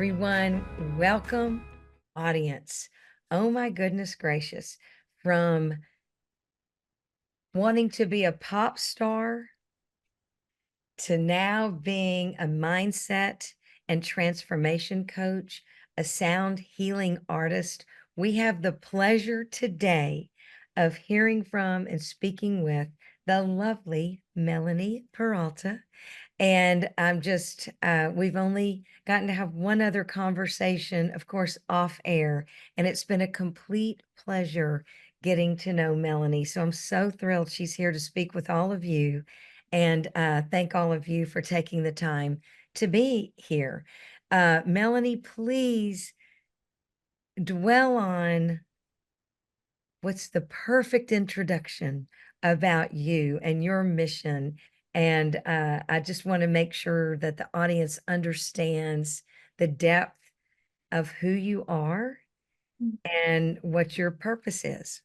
everyone. Welcome, audience. Oh my goodness gracious. From wanting to be a pop star to now being a mindset and transformation coach, a sound healing artist, we have the pleasure today of hearing from and speaking with the lovely Melanie Peralta. And I'm just, we've only gotten to have one other conversation, of course, off air, and it's been a complete pleasure getting to know Melanie. So I'm so thrilled she's here to speak with all of you, and thank all of you for taking the time to be here. Melanie, please dwell on what's the perfect introduction about you and your mission. And I just want to make sure that the audience understands the depth of who you are and what your purpose is.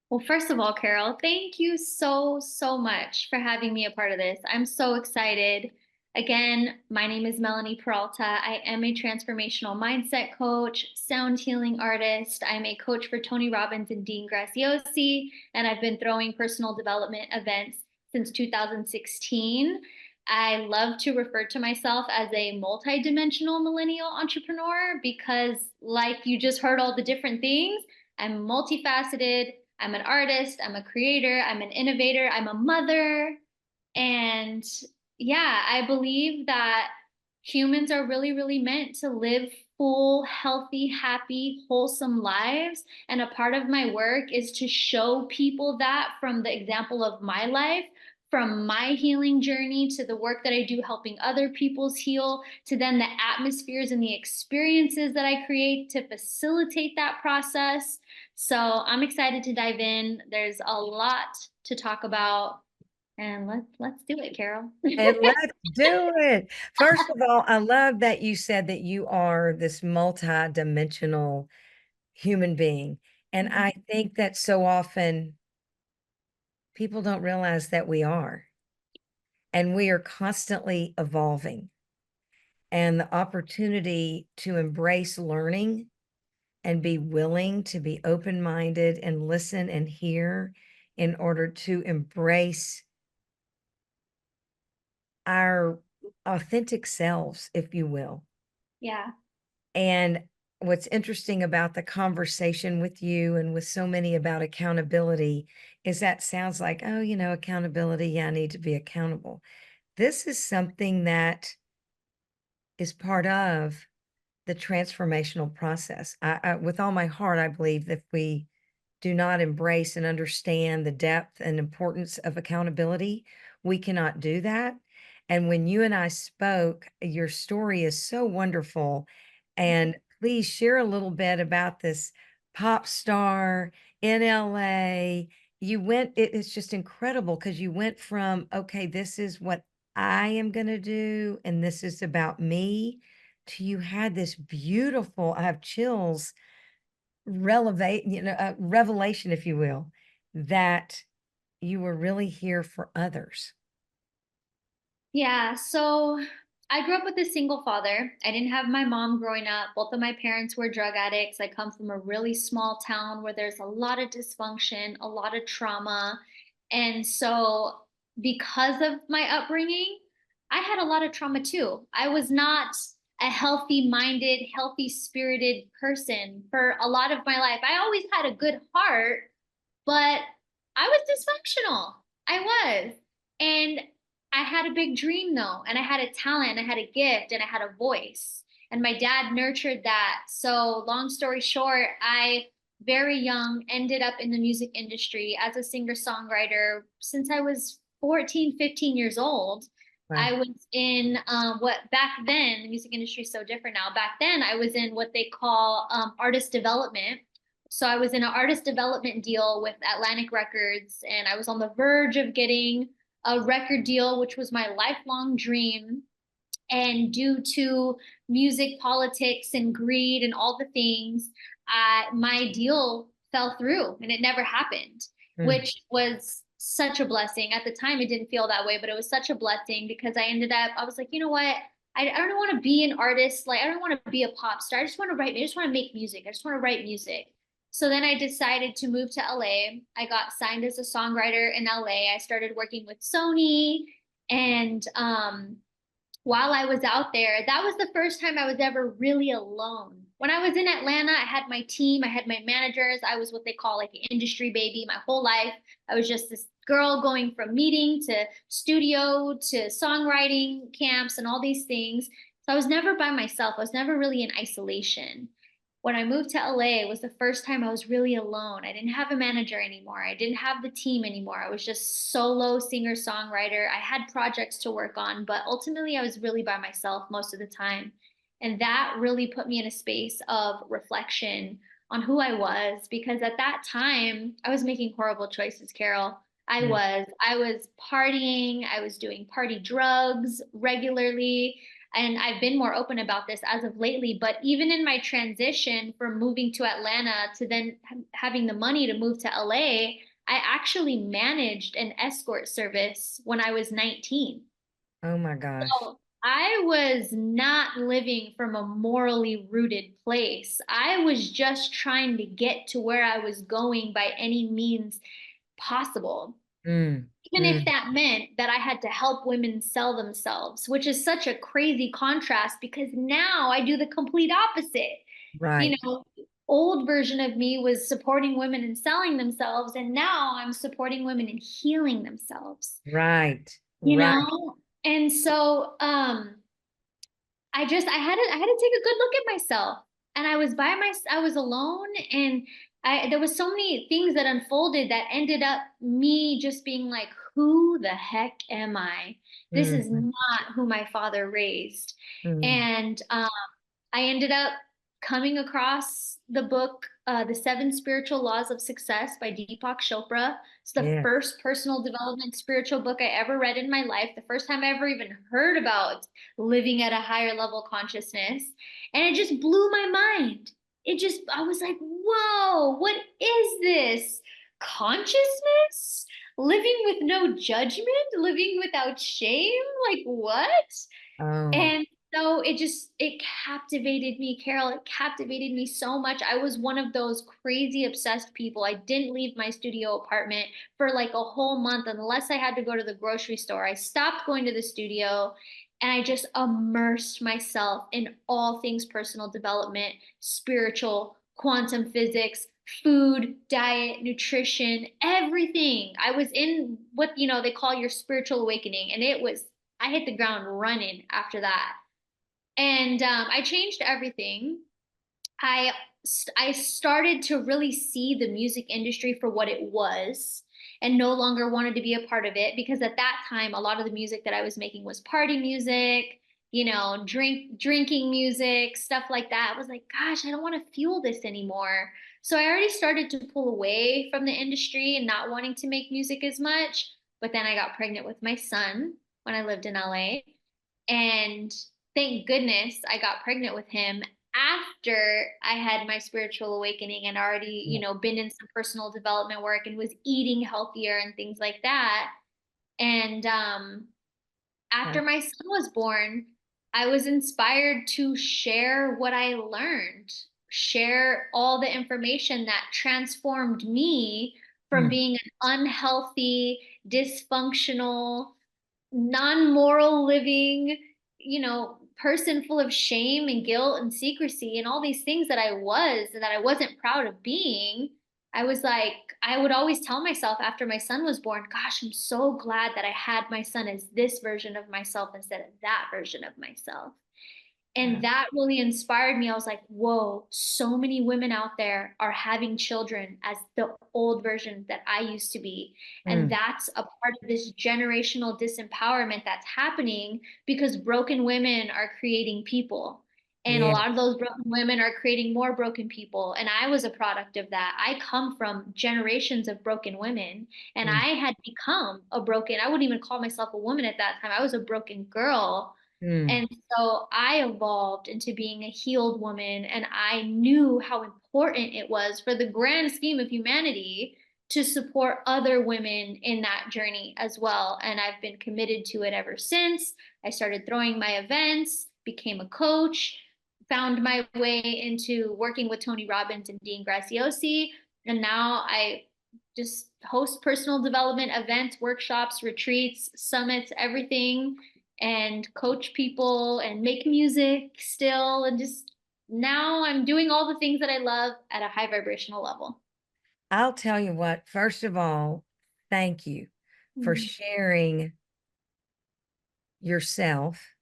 Well, first of all, Carol, thank you so much for having me a part of this. I'm so excited. Again, my name is Melanie Peralta. I am a transformational mindset coach, sound healing artist. I'm a coach for Tony Robbins and Dean Graziosi, and I've been throwing personal development events since 2016. I love to refer to myself as a multidimensional millennial entrepreneur because, like you just heard all the different things, I'm multifaceted. I'm an artist, I'm a creator, I'm an innovator, I'm a mother. And yeah, I believe that humans are really meant to live full, healthy, happy, wholesome lives. And a part of my work is to show people that from the example of my life, from my healing journey to the work that I do helping other people's heal, to then the atmospheres and the experiences that I create to facilitate that process. So I'm excited to dive in. There's a lot to talk about, and let's do it, Carol. And let's do it. First of all, I love that you said that you are this multi-dimensional human being. And I think that so often people don't realize that we are. And we are constantly evolving. And the opportunity to embrace learning and be willing to be open-minded and listen and hear in order to embrace our authentic selves, if you will. Yeah. And what's interesting about the conversation with you and with so many about accountability is that sounds like, oh, accountability. Yeah, I need to be accountable. This is something that is part of the transformational process. With all my heart, I believe that if we do not embrace and understand the depth and importance of accountability, we cannot do that. And when you and I spoke, your story is so wonderful. And please share a little bit about this pop star in LA. It's just incredible because you went from, okay, this is what I am going to do, and this is about me, to you had this beautiful, I have chills, revelation, if you will, that you were really here for others. Yeah, so I grew up with a single father. I didn't have my mom growing up. Both of my parents were drug addicts. I come from a really small town where there's a lot of dysfunction, a lot of trauma. And so, because of my upbringing, I had a lot of trauma too. I was not a healthy minded, healthy spirited person for a lot of my life. I always had a good heart, but I was dysfunctional. I was. And I had a big dream though, and I had a talent, I had a gift, and I had a voice. And my dad nurtured that. So, long story short, I very young ended up in the music industry as a singer-songwriter since I was 14, 15 years old. Wow. I was in what back then, the music industry is so different now. Back then, I was in what they call artist development. So I was in an artist development deal with Atlantic Records, and I was on the verge of getting a record deal, which was my lifelong dream. And due to music politics and greed and all the things, my deal fell through and it never happened, Mm. which was such a blessing. At the time, it didn't feel that way, but it was such a blessing because I was like, you know what? I don't want to be an artist. Like, I don't want to be a pop star. I just want to write. I just want to make music. I just want to write music. So then I decided to move to LA. I got signed as a songwriter in LA. I started working with Sony. And while I was out there, that was the first time I was ever really alone. When I was in Atlanta, I had my team, I had my managers. I was what they call like an industry baby my whole life. I was just this girl going from meeting to studio to songwriting camps and all these things. So I was never by myself. I was never really in isolation. When I moved to LA, it was the first time I was really alone. I didn't have a manager anymore. I didn't have the team anymore. I was just solo singer songwriter. I had projects to work on, but ultimately I was really by myself most of the time. And that really put me in a space of reflection on who I was, because at that time I was making horrible choices, Carroll. Mm. I was partying, I was doing party drugs regularly. And I've been more open about this as of lately, but even in my transition from moving to Atlanta to then having the money to move to LA, I actually managed an escort service when I was 19. Oh my gosh. So I was not living from a morally rooted place. I was just trying to get to where I was going by any means possible, Mm, even if mm, that meant that I had to help women sell themselves, which is such a crazy contrast because now I do the complete opposite. You right, know, old version of me was supporting women and selling themselves, and now I'm supporting women and healing themselves, right, you right. know? And so I had to take a good look at myself. And I was alone, and there was so many things that unfolded that ended up me just being like, who the heck am I? This is Mm, not who my father raised. mm, And I ended up coming across the book, The Seven Spiritual Laws of Success by Deepak Chopra. It's the yeah. first personal development spiritual book I ever read in my life, the first time I ever even heard about living at a higher level consciousness. And it just blew my mind. I was like, whoa, what is this? Consciousness? Living with no judgment? Living without shame? Like, what? Oh, And so it captivated me, Carroll. It captivated me so much. I was one of those crazy obsessed people. I didn't leave my studio apartment for like a whole month unless I had to go to the grocery store. I stopped going to the studio and I just immersed myself in all things personal development, spiritual, quantum physics, food, diet, nutrition, everything. I was in what, they call your spiritual awakening, and I hit the ground running after that. And I changed everything. I I started to really see the music industry for what it was and no longer wanted to be a part of it, because at that time a lot of the music that I was making was party music, drinking music, stuff like that. I was like, gosh, I don't want to fuel this anymore. So I already started to pull away from the industry and not wanting to make music as much. But then I got pregnant with my son when I lived in LA. And thank goodness I got pregnant with him after I had my spiritual awakening and already, been in some personal development work and was eating healthier and things like that. And uh, after my son was born, I was inspired to share what I learned, share all the information that transformed me from mm, being an unhealthy, dysfunctional, non-moral living, person full of shame and guilt and secrecy and all these things that I wasn't proud of being. I was like, I would always tell myself after my son was born, gosh, I'm so glad that I had my son as this version of myself instead of that version of myself. uh, And that really inspired me. I was like, whoa, so many women out there are having children as the old version that I used to be. And mm, that's a part of this generational disempowerment that's happening because broken women are creating people. And a yeah. lot of those broken women are creating more broken people. And I was a product of that. I come from generations of broken women, and Mm, I had become I wouldn't even call myself a woman at that time. I was a broken girl, mm, and so I evolved into being a healed woman, and I knew how important it was for the grand scheme of humanity to support other women in that journey as well. And I've been committed to it ever since. I started throwing my events. became a coach, found my way into working with Tony Robbins and Dean Graziosi. And now I just host personal development events, workshops, retreats, summits, everything, and coach people and make music still. And just now I'm doing all the things that I love at a high vibrational level. I'll tell you what, first of all, thank you for Mhm. sharing yourself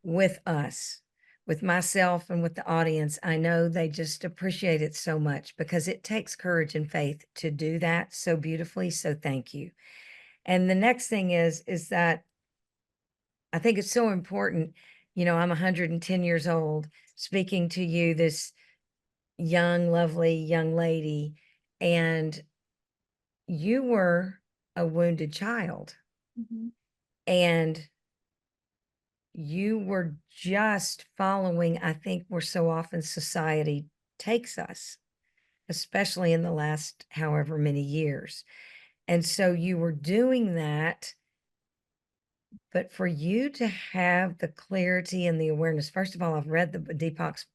with us, with myself and with the audience. I know they just appreciate it so much because it takes courage and faith to do that so beautifully. So thank you. And the next thing is that I think it's so important. You know, I'm 110 years old speaking to you, this young, lovely young lady, and you were a wounded child Mhm. and you were just following, I think, where so often society takes us, especially in the last however many years. And so you were doing that, but for you to have the clarity and the awareness, first of all, I've read the Deepak's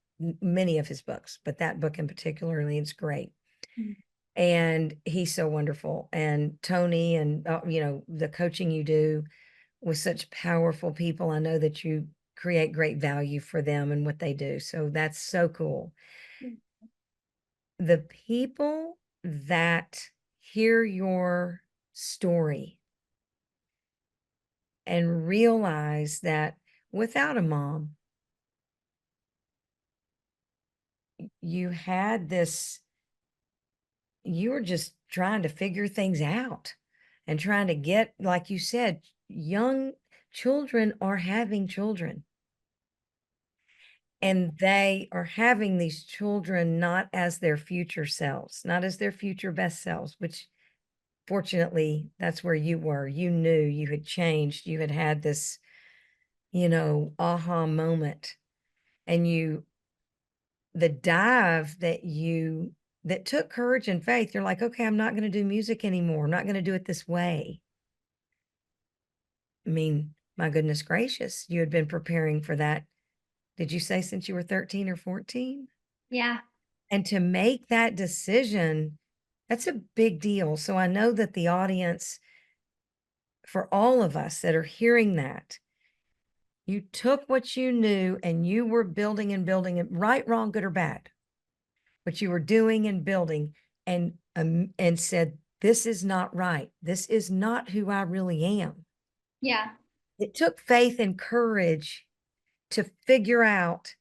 many of his books, but that book in particularly is great. Mhm. And he's so wonderful. And Tony and you know, the coaching you do with such powerful people, I know that you create great value for them and what they do. So that's so cool. The people that hear your story and realize that without a mom, you had this, you were just trying to figure things out and trying to get, like you said, young children are having children. And they are having these children not as their future selves, not as their future best selves, which fortunately, that's where you were. You knew you had changed. You had had this, you know, aha moment. And you, the dive that took courage and faith, you're like, okay, I'm not going to do music anymore. I'm not going to do it this way. I mean, my goodness gracious, you had been preparing for that. Did you say since you were 13 or 14? Yeah. And to make that decision, that's a big deal. So I know that the audience, for all of us that are hearing that, you took what you knew and you were building and building it, right, wrong, good or bad, what you were doing and building, and said, this is not right. This is not who I really am. Yeah. It took faith and courage to figure out,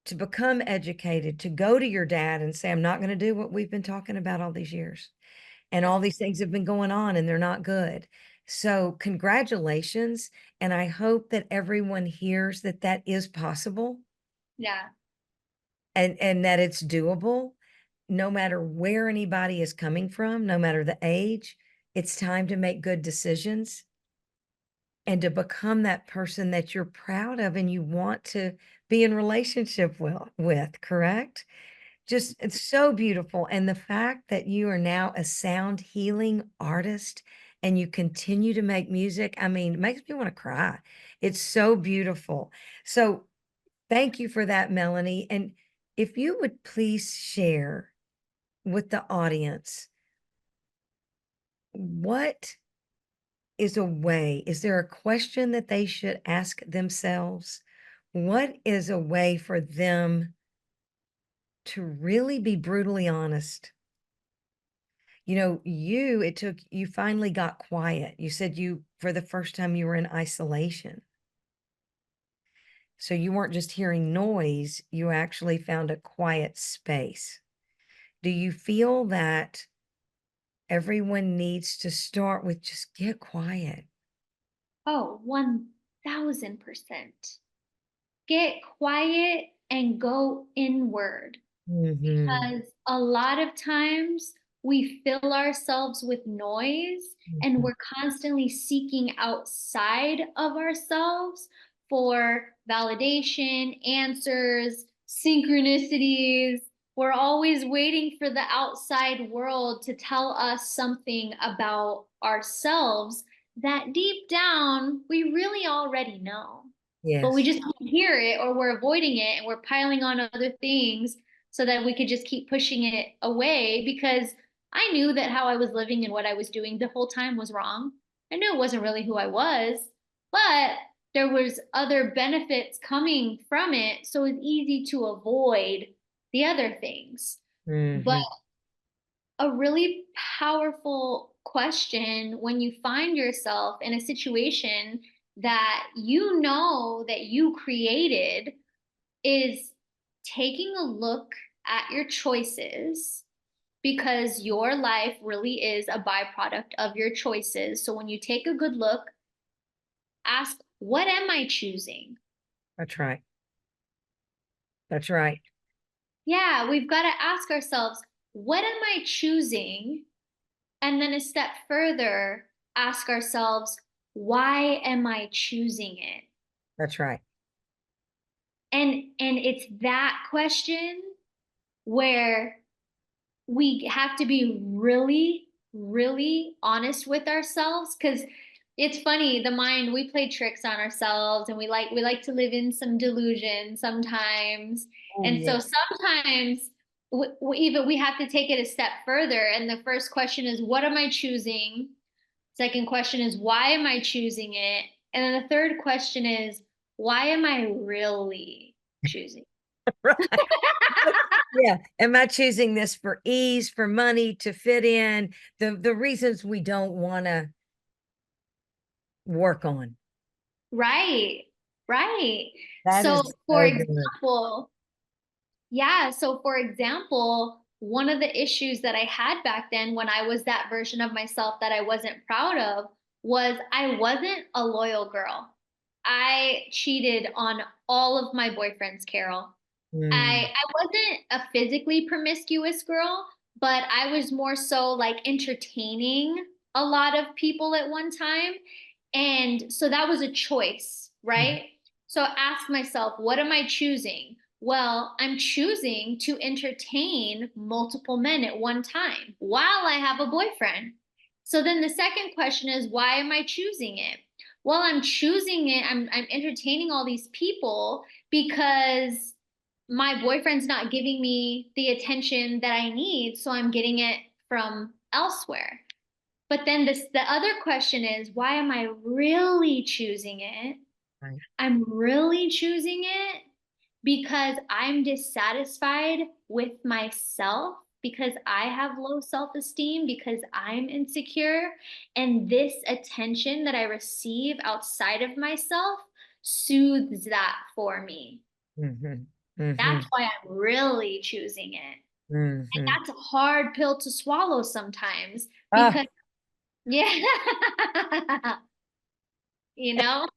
to become educated, to go to your dad and say, I'm not going to do what we've been talking about all these years. And all these things have been going on and they're not good. So congratulations. And I hope that everyone hears that that is possible Yeah. and that it's doable, no matter where anybody is coming from, no matter the age. It's time to make good decisions and to become that person that you're proud of and you want to be in relationship with, correct? Just it's so beautiful. And the fact that you are now a sound healing artist and you continue to make music, I mean, it makes me want to cry. It's so beautiful. So thank you for that, Melanie. And if you would please share with the audience, what is there a question that they should ask themselves? What is a way for them to really be brutally honest? You know, you finally got quiet. You said for the first time, you were in isolation. So you weren't just hearing noise, you actually found a quiet space. Do you feel that everyone needs to start with just get quiet? Oh, 1000%. Get quiet and go inward. Mhm, Because a lot of times we fill ourselves with noise and mhm, we're constantly seeking outside of ourselves for validation, answers, synchronicities. We're always waiting for the outside world to tell us something about ourselves that deep down we really already know. but we Yes. just can't hear it, or we're avoiding it and we're piling on other things so that we could just keep pushing it away, because I knew that how I was living and what I was doing the whole time was wrong. I knew it wasn't really who I was, but there was other benefits coming from it, so it's easy to avoid the other things. But Hmm. a really powerful question when you find yourself in a situation that you know that you created is taking a look at your choices, because your life really is a byproduct of your choices. So when you take a good look, ask, what am I choosing? That's right. That's right. Yeah, we've got to ask ourselves, what am I choosing? And then a step further, ask ourselves, why am I choosing it? That's right. And it's that question where we have to be really, really honest with ourselves, because it's funny, the mind, we play tricks on ourselves, and we like to live in some delusion sometimes. Oh, And so yeah. sometimes we have to take it a step further, and the first question is, what am I choosing? Second question is, why am I choosing it? And then the third question is, why am I really choosing? Right. Yeah. Am I choosing this for ease, for money, to fit in? The reasons we don't want to work on. Right, right. That So, is for so good. example, yeah, so for example, one of the issues that I had back then when I was that version of myself that I wasn't proud of was I wasn't a loyal girl. I cheated on all of my boyfriends, Carol. Mm, I wasn't a physically promiscuous girl, but I was more so like entertaining a lot of people at one time. And so that was a choice, mm, right? So ask myself, what am I choosing? Well, I'm choosing to entertain multiple men at one time while I have a boyfriend. So then the second question is, why am I choosing it? Well, I'm choosing it, I'm entertaining all these people because my boyfriend's not giving me the attention that I need, so I'm getting it from elsewhere. But then the other question is, why am I really choosing it? right. I'm really choosing it because I'm dissatisfied with myself, because I have low self-esteem, because I'm insecure, and this attention that I receive outside of myself soothes that for me. Mhm, mhm, That's why I'm really choosing it. And mhm. that's a hard pill to swallow sometimes Ah, because, yeah, you know?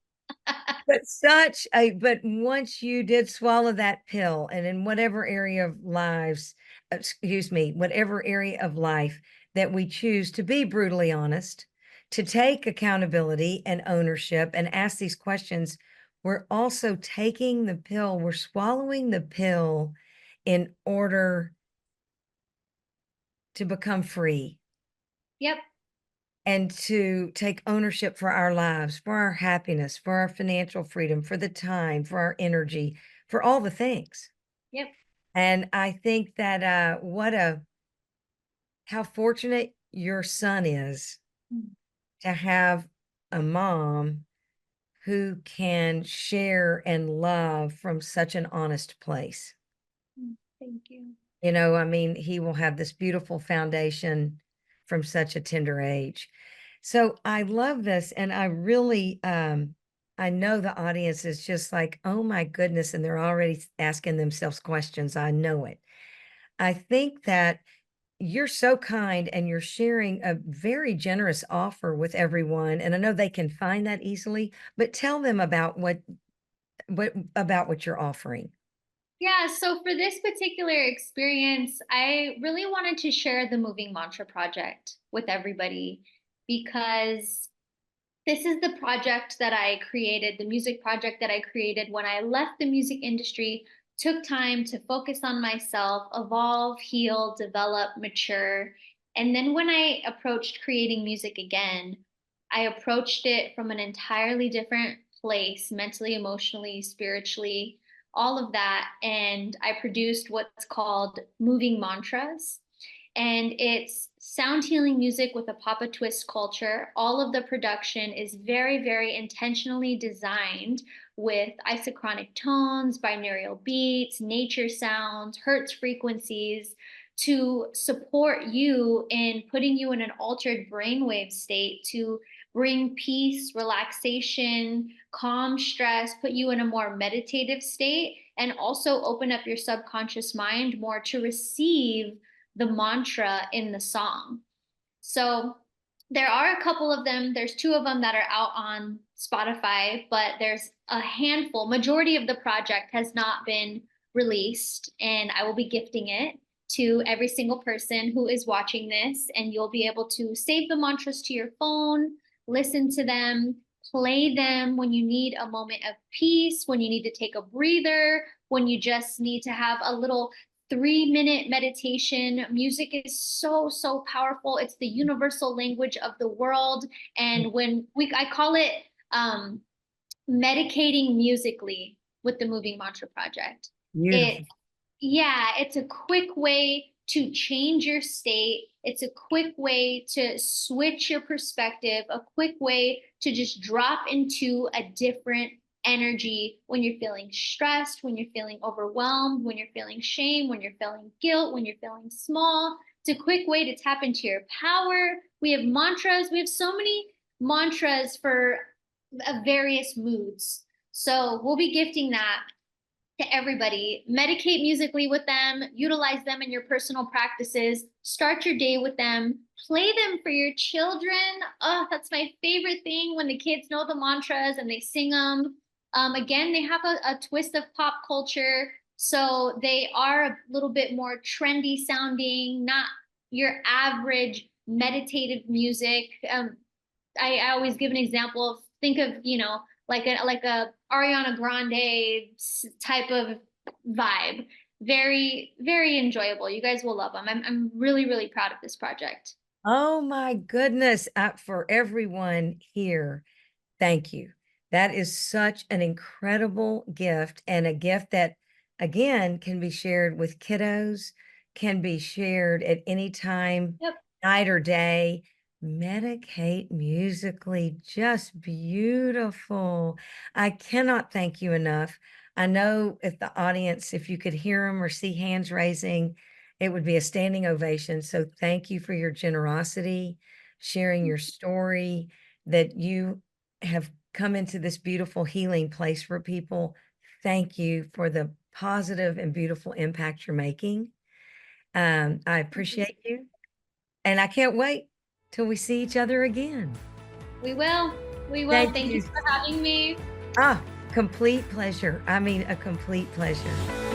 but once you did swallow that pill, and in whatever area of lives, excuse me, whatever area of life that we choose to be brutally honest, to take accountability and ownership and ask these questions, we're also taking the pill, we're swallowing the pill in order to become free Yep, and to take ownership for our lives, for our happiness, for our financial freedom, for the time, for our energy, for all the things. yep. And I think that what a how fortunate your son is Mm, to have a mom who can share and love from such an honest place. Thank you. You know, I mean, he will have this beautiful foundation from such a tender age. So I love this. And I really, I know the audience is just like, oh my goodness. And they're already asking themselves questions. I know it. I think that you're so kind and you're sharing a very generous offer with everyone. And I know they can find that easily, but tell them about what you're offering. Yeah, so for this particular experience, I really wanted to share the Moving Mantra project with everybody, because this is the project that I created, the music project that I created when I left the music industry, took time to focus on myself, evolve, heal, develop, mature. And then when I approached creating music again, I approached it from an entirely different place mentally, emotionally, spiritually, all of that. And I produced what's called moving mantras. And it's sound healing music with a pop of twist culture. All of the production is very, very intentionally designed with isochronic tones, binaural beats, nature sounds, hertz frequencies to support you in putting you in an altered brainwave state to bring peace, relaxation, calm stress, put you in a more meditative state, and also open up your subconscious mind more to receive the mantra in the song. So there are a couple of them. There's two of them that are out on Spotify, but there's a handful. Majority of the project has not been released, and I will be gifting it to every single person who is watching this. And you'll be able to save the mantras to your phone, listen to them, play them when you need a moment of peace, when you need to take a breather, when you just need to have a little 3-minute meditation. Music is so, so powerful. It's the universal language of the world. And I call it medicating musically with the Moving Mantra Project. It, Beautiful. yeah, it's a quick way to change your state. It's a quick way to switch your perspective, a quick way to just drop into a different energy when you're feeling stressed, when you're feeling overwhelmed, when you're feeling shame, when you're feeling guilt, when you're feeling small. It's a quick way to tap into your power. We have mantras. We have so many mantras for various moods. So we'll be gifting that to everybody. Medicate musically with them, utilize them in your personal practices, start your day with them, play them for your children. Oh, that's my favorite thing when the kids know the mantras and they sing them. Again, they have a twist of pop culture. So they are a little bit more trendy sounding, not your average meditative music. I always give an example of think of, like a Ariana Grande type of vibe. Very, very enjoyable. You guys will love them. I'm really, really proud of this project. Oh my goodness. For everyone here, thank you. That is such an incredible gift, and a gift that, again, can be shared with kiddos, can be shared at any time, Yep. night or day. Medicate musically, just beautiful. I cannot thank you enough. I know if the audience, if you could hear them or see hands raising, it would be a standing ovation. So thank you for your generosity, sharing your story, that you have come into this beautiful healing place for people. Thank you for the positive and beautiful impact you're making. I appreciate you, and I can't wait till we see each other again. We will. We will. Thank Thank you you. for having me. Ah, complete pleasure. I mean, a complete pleasure.